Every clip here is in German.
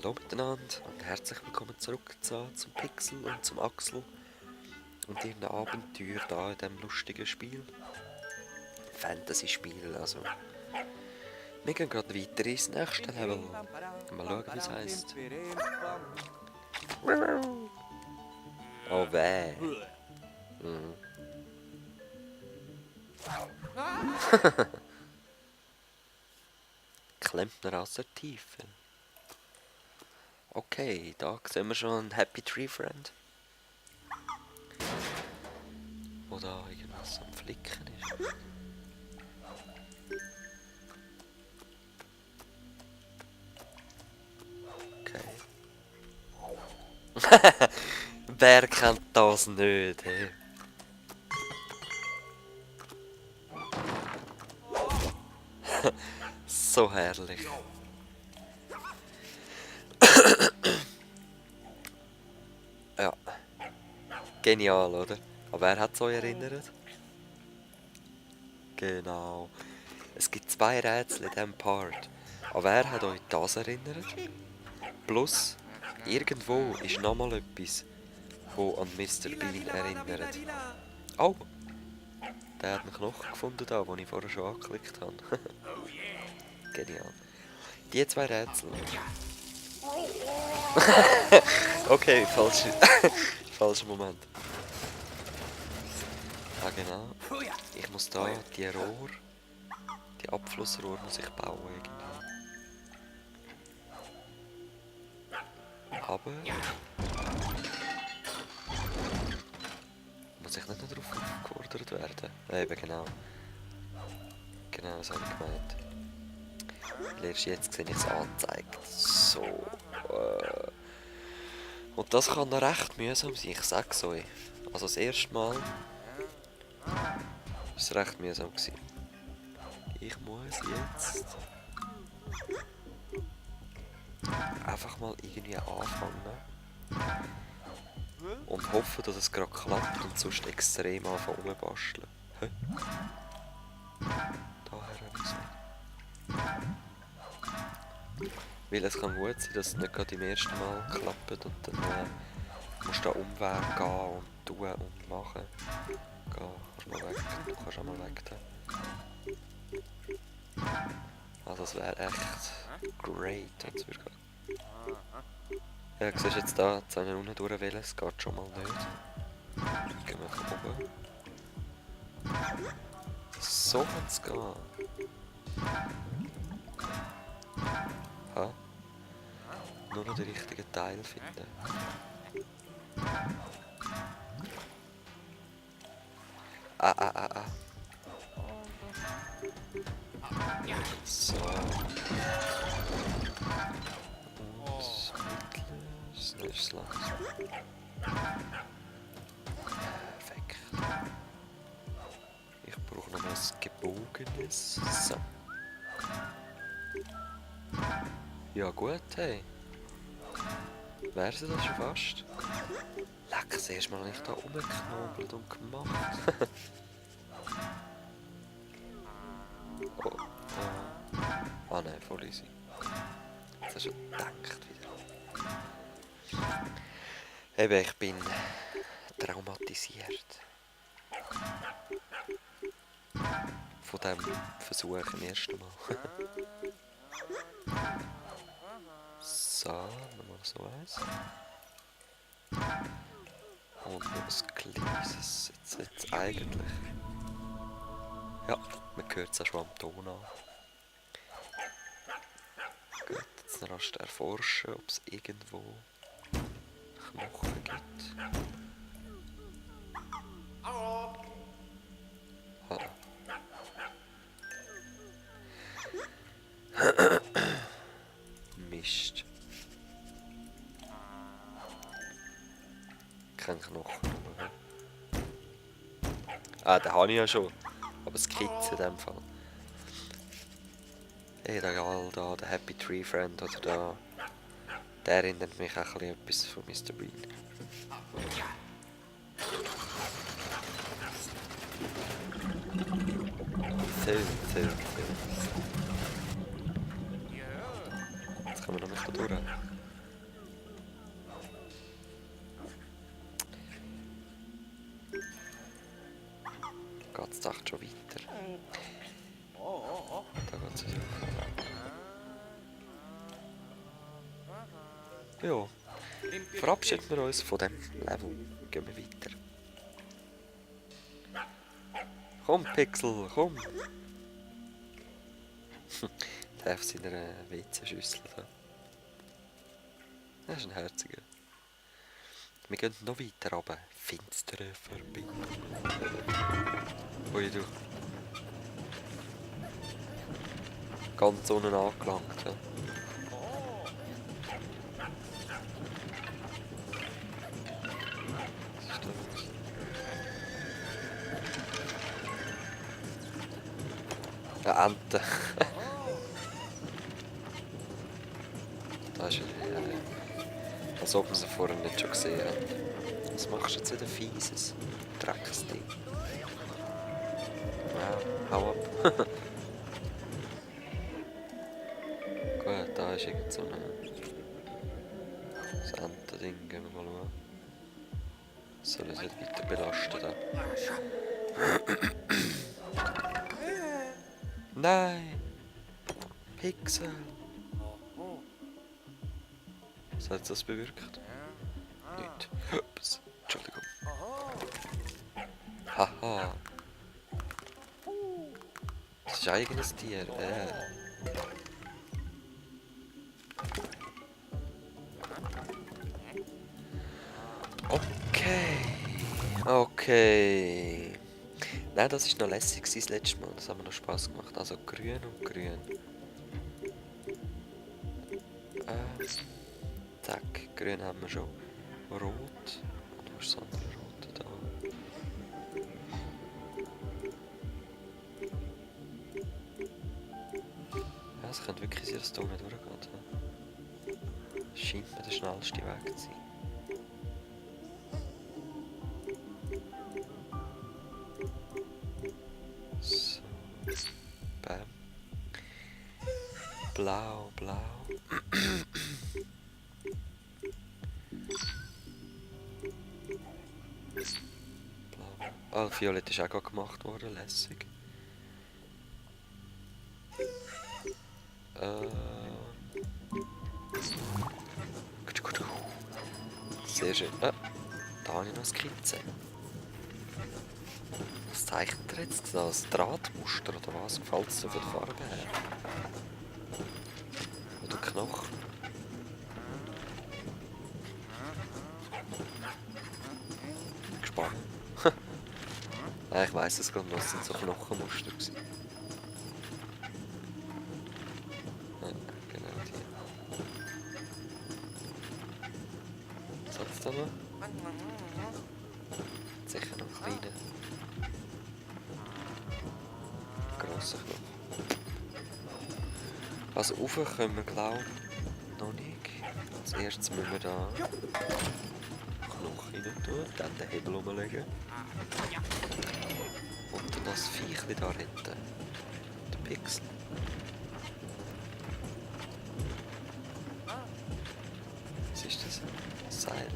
Hallo miteinander und herzlich willkommen zurück zum Pixel und zum Axel und ihren Abenteuer da in diesem lustigen Spiel. Fantasy-Spiel, also. Wir gehen gerade weiter ins nächste Level. Mal schauen, wie es heisst. Oh weh. Mhm. Klempner aus der Tiefe. Okay, da sehen wir schon einen Happy Tree Friend. Wo da irgendwas am Flicken ist. Okay. Wer kennt das nicht, hey? So herrlich. Ja. Genial, oder? Aber wer hat es euch erinnert? Genau. Es gibt 2 Rätsel in diesem Part. Aber wer hat euch das erinnert? Plus, irgendwo ist nochmal etwas, wo an Mr. Bean erinnert. Oh! Der hat einen Knochen gefunden da, den ich vorher schon angeklickt habe. Genial. Die 2 Rätsel. Okay, falscher Moment. Ah genau. Ich muss da die Rohr, die Abflussrohr muss ich bauen irgendwie. Aber muss ich nicht noch darauf aufgefordert werden? Eben genau. Genau, das habe ich gemeint. Weil erst jetzt sehe ich es angezeigt. So. Und das kann noch recht mühsam sein, ich sag's euch. Also das erste Mal war es recht mühsam gewesen. Ich muss jetzt einfach mal irgendwie anfangen. Und hoffen, dass es gerade klappt und sonst extrem anfangen rumbasteln. Hä? Daher habe ich gesagt. Weil es kann gut sein, dass es nicht gerade im ersten Mal klappt und dann musst du da Umweg gehen und tun und machen. Geh, kannst mal weg, du kannst auch mal weg da. Also das wäre echt great, wenn es würde gehen. Ja, du siehst jetzt da, jetzt habe ich unten durchwählen, es geht schon mal nicht. Gehen wir von oben. So kann es gehen. Ha? Nur noch den richtigen Teil finden. Ah. So. Und mittleres, nächstes langsam. Perfekt. Ich brauche noch was Gebogenes. So. Ja gut, hey. Wäre sie das schon fast? Leck, das erste Mal nicht da rumgeknobelt und gemacht. Oh. Ah nein, voll easy. Das hast du schon gedacht wieder. Eben, ich bin traumatisiert. Von diesem Versuch im ersten Mal. So, nochmal so eins. Und noch ein kleines. Jetzt eigentlich. Ja, man hört es auch schon am Ton an. Gut, jetzt rasch erforschen, ob es irgendwo Knochen gibt. Hallo. Mist. Kein Knochen. Ah, den habe ich ja schon. Aber Skizze in dem Fall. Egal, da, der Happy Tree Friend oder da. Der erinnert mich auch ein bisschen etwas von Mr. Bean. So. Jetzt kommen wir noch nicht da durch. geht es echt schon weiter. Da geht es wieder auf. Ja, verabschieden wir uns von diesem Level. Gehen wir weiter. Komm, Pixel, komm! Der auf seiner WC-Schüssel da. Das ist ein herziger. Wir gehen noch weiter runter. Finstere Verbindung. Ui, du. Ganz unten angelangt. Ja. Was ist da los? Eine Ente. Da ist als ob wir sie vorher nicht schon gesehen haben. Was machst du jetzt wieder Fieses? Drecksding. Ja, hau ab. Gut, da ist irgend so ein Enten-Ding. Gehen wir mal schauen. Soll es nicht weiter belasten da? Nein! Pixel! Was hat das bewirkt? Nicht. Ups, Entschuldigung. Haha! Das ist eigenes Tier. Okay. Okay. Nein, das war noch lässig das letzte Mal. Das hat mir noch Spass gemacht. Also grün und grün. Zack, grün haben wir schon. Rot. Und wo ist das andere Rote da? Ja, es könnte wirklich sein, dass es hier nicht durchgeht. Das scheint mir der schnellste Weg zu sein. So. Bam. Blau, blau. Blau. Ah, Violett ist auch gerade gemacht worden, lässig. Sehr schön. Da habe ich noch eine Skizze. Was zeichnet er jetzt? Das Drahtmuster oder was? Gefällt es so von der Farbe her? Oder Knochen? Gespannt. Nein, ich weiss es gar nicht, das sind so Knochenmuster gewesen. Ja, genau die. Was hat es da noch? Sicher noch kleine. Grosse Knochen. Also rauf können wir glaube ich noch nicht. Als erstes müssen wir da Knochen rein tun, dann den Hebel umlegen. Und dann das Viechli da hinten. Der Pixel. Was ist das? Seil.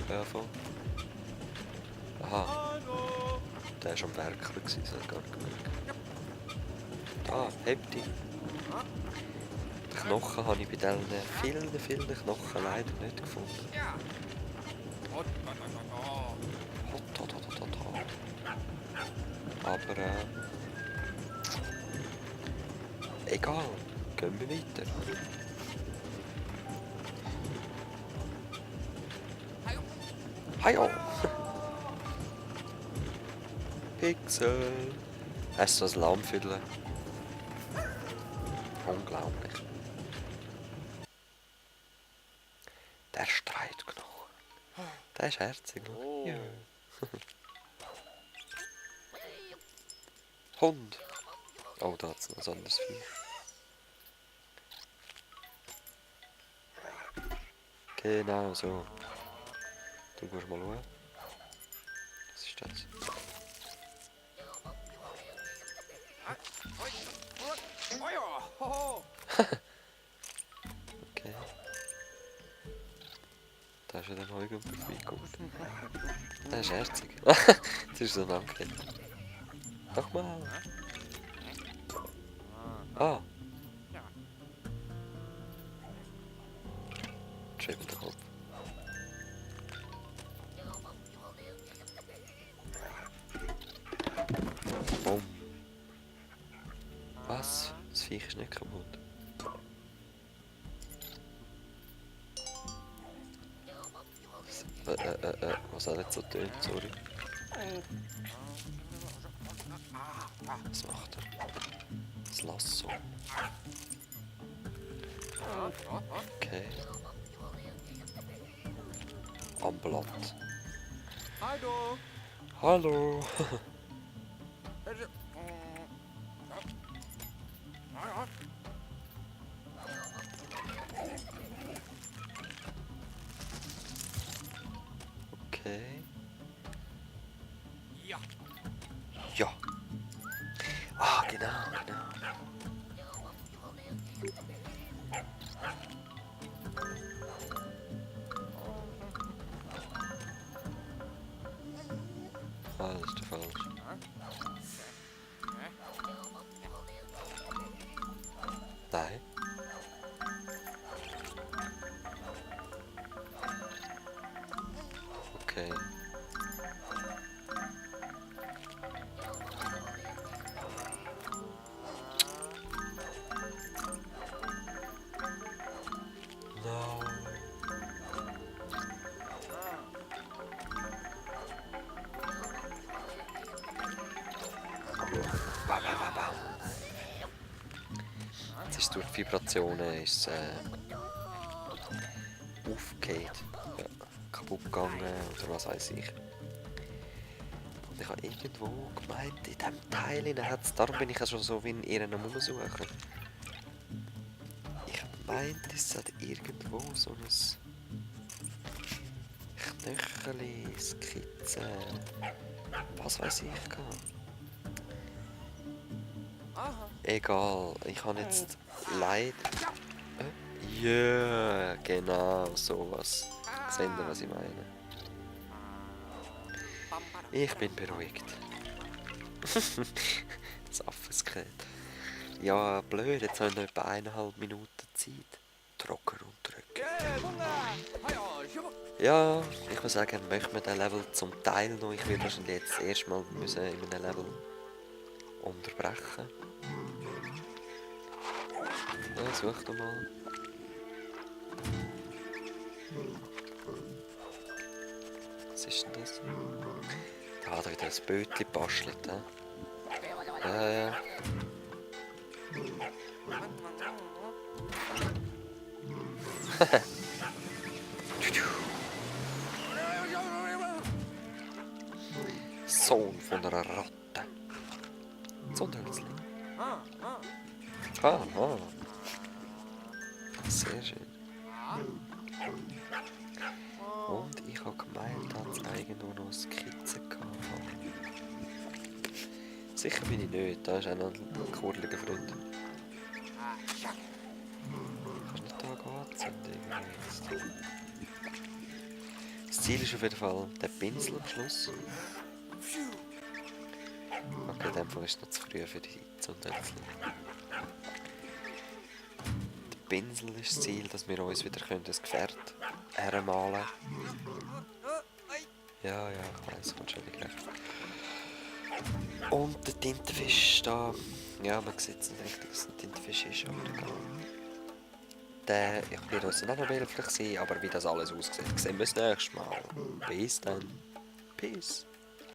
Ja, voll. Aha. Der war am Werkeln, das hat gar nicht gemerkt. Ah, hebt ihn. Die Knochen habe ich bei diesen vielen Knochen leider nicht gefunden. Aber egal, gehen wir weiter. Hajo! Pixel! Hast du das Lammviertel? Unglaublich. Der Streitknochen. Der ist herzig. Oh. Ja. Hund. Oh, da hat es noch ein anderes Viech. Genau so. Du musst mal schauen. Was ist das? Okay. und vorbeikommt. Das ist herzig. Das ist so ein Anke. Nochmal. Ah. Schwebender Kopf. Bumm. Was? Das Viech ist nicht kaputt. Was hat jetzt so tönt? Sorry. Was macht er? Das Lasso. Okay. Ambulant. Hallo. Hallo. Okay. Ja. Ja. Ah, genau, genau. Ah, das ist der falsche. Nein. Okay. No. Bam. Jetzt ist durch die Vibrationen aufgeht. Ja, kaputt gegangen oder was weiß ich. Und ich habe irgendwo gemeint, in diesem Teil hat es, darum bin ich ja schon so wie in ihren Umsuchen. Ich meinte, es hat irgendwo so ein Knöcheli, Skizze, was weiß ich gar. Egal, ich habe jetzt leider... Ja, genau, sowas. Seht ihr, was ich meine? Ich bin beruhigt. Das Affenskelett. Ja, blöd, jetzt haben wir noch etwa 1,5 Minuten Zeit. Trocken und drücken. Ja, ich muss sagen, möchte man den Level zum Teil noch. Ich werde wahrscheinlich jetzt das erste Mal müssen in einem Level unterbrechen. Ja, such doch mal. Was ist denn das? Da hat er wieder ein Bötchen gebastelt, he? Ja. Sohn von einer Ratte. Zundhölzli. Aha. Sehr schön. Und ich habe gemeint, dass es irgendwo noch Skizzen gehabt. Sicher bin ich nicht, da ist auch noch ein kurliger Freund. Kannst du nicht da anzünden? Das Ziel ist auf jeden Fall der Pinsel am Schluss. Okay, in dem Fall ist es noch zu früh für die Zundhölzli. Der Pinsel ist das Ziel, dass wir uns wieder ein Gefährt hermalen können. Ja, ich weiss, kommt schon wieder. Und der Tintenfisch da. Ja, man sieht es nicht richtig, dass es ein Tintenfisch ist, aber egal. Ich werde uns dann auch noch hilflich sein, aber wie das alles aussieht, sehen wir das nächste Mal. Bis dann. Peace.